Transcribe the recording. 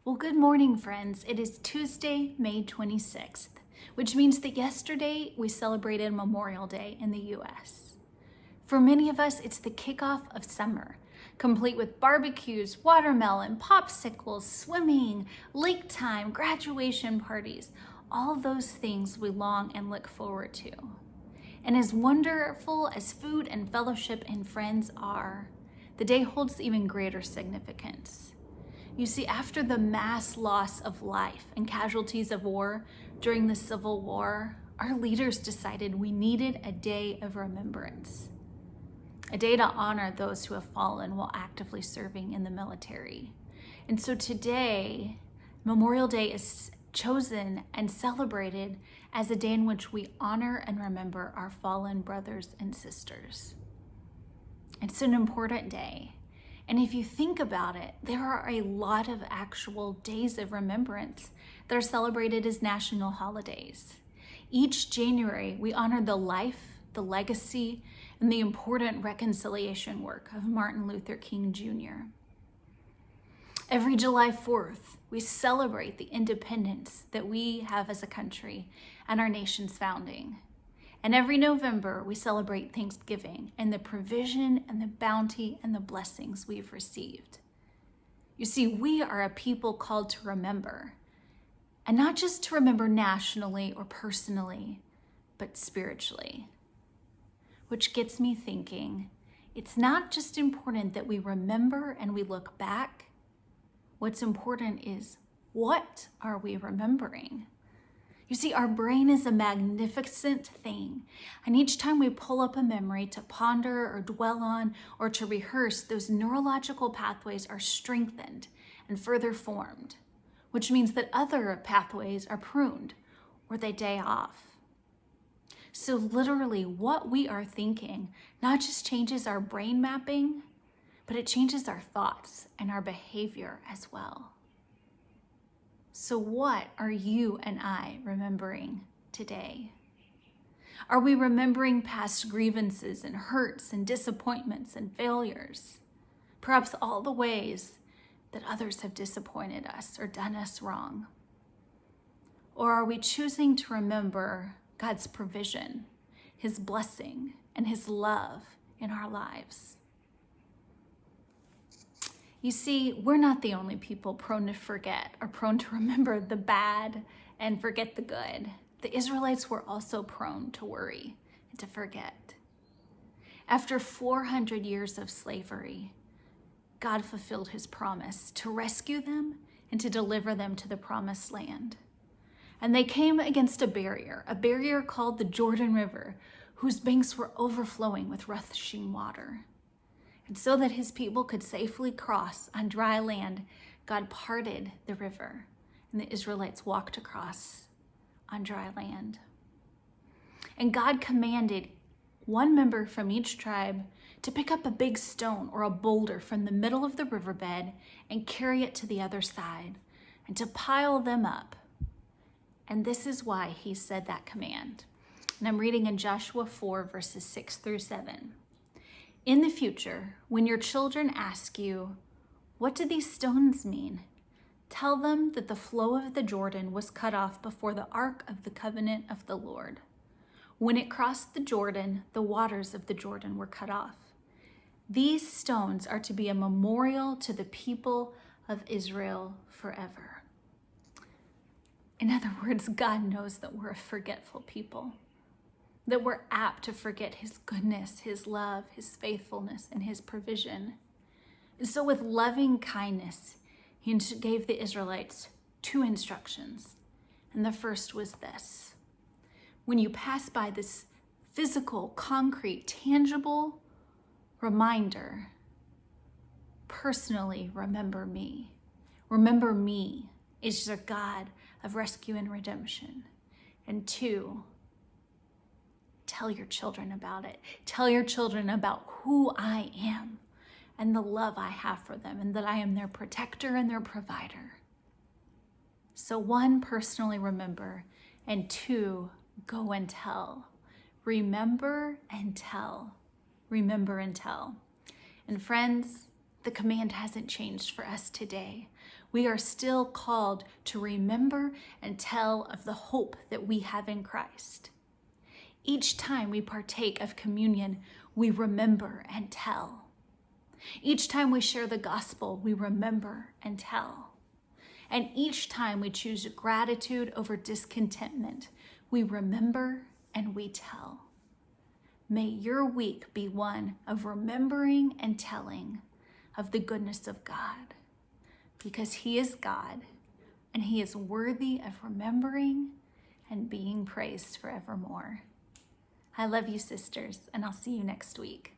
Well, good morning, friends. It is Tuesday, May 26th, which means that yesterday we celebrated Memorial Day in the US. For many of us, it's the kickoff of summer, complete with barbecues, watermelon, popsicles, swimming, lake time, graduation parties, all those things we long and look forward to. And as wonderful as food and fellowship and friends are, the day holds even greater significance. You see, after the mass loss of life and casualties of war during the Civil War, our leaders decided we needed a day of remembrance, a day to honor those who have fallen while actively serving in the military. And so today, Memorial Day is chosen and celebrated as a day in which we honor and remember our fallen brothers and sisters. It's an important day. And if you think about it, there are a lot of actual days of remembrance that are celebrated as national holidays. Each January, we honor the life, the legacy, and the important reconciliation work of Martin Luther King Jr. Every July 4th, we celebrate the independence that we have as a country and our nation's founding. And every November, we celebrate Thanksgiving and the provision and the bounty and the blessings we've received. You see, we are a people called to remember, and not just to remember nationally or personally, but spiritually. Which gets me thinking, it's not just important that we remember and we look back. What's important is, what are we remembering? You see, our brain is a magnificent thing, and each time we pull up a memory to ponder or dwell on or to rehearse, those neurological pathways are strengthened and further formed, which means that other pathways are pruned or they die off. So literally, what we are thinking not just changes our brain mapping, but it changes our thoughts and our behavior as well. So what are you and I remembering today? Are we remembering past grievances and hurts and disappointments and failures? Perhaps all the ways that others have disappointed us or done us wrong? Or are we choosing to remember God's provision, His blessing, and His love in our lives? You see, we're not the only people prone to forget or prone to remember the bad and forget the good. The Israelites were also prone to worry and to forget. After 400 years of slavery, God fulfilled His promise to rescue them and to deliver them to the promised land. And they came against a barrier called the Jordan River, whose banks were overflowing with rushing water. And so that His people could safely cross on dry land, God parted the river, and the Israelites walked across on dry land. And God commanded one member from each tribe to pick up a big stone or a boulder from the middle of the riverbed and carry it to the other side, and to pile them up. And this is why He said that command. And I'm reading in Joshua 4, verses 6 through 7. In the future, when your children ask you, "What do these stones mean?" tell them that the flow of the Jordan was cut off before the ark of the covenant of the Lord. When it crossed the Jordan, the waters of the Jordan were cut off. These stones are to be a memorial to the people of Israel forever. In other words, God knows that we're a forgetful people, that we're apt to forget His goodness, His love, His faithfulness, and His provision. And so with loving kindness, He gave the Israelites 2 instructions. And the first was this: when you pass by this physical, concrete, tangible reminder, personally remember me. Remember me is your God of rescue and redemption. And 2, tell your children about it. Tell your children about who I am and the love I have for them, and that I am their protector and their provider. So 1, personally remember, and 2, go and tell. Remember and tell. Remember and tell. And friends, the command hasn't changed for us today. We are still called to remember and tell of the hope that we have in Christ. Each time we partake of communion, we remember and tell. Each time we share the gospel, we remember and tell. And each time we choose gratitude over discontentment, we remember and we tell. May your week be one of remembering and telling of the goodness of God, because He is God and He is worthy of remembering and being praised forevermore. I love you, sisters, and I'll see you next week.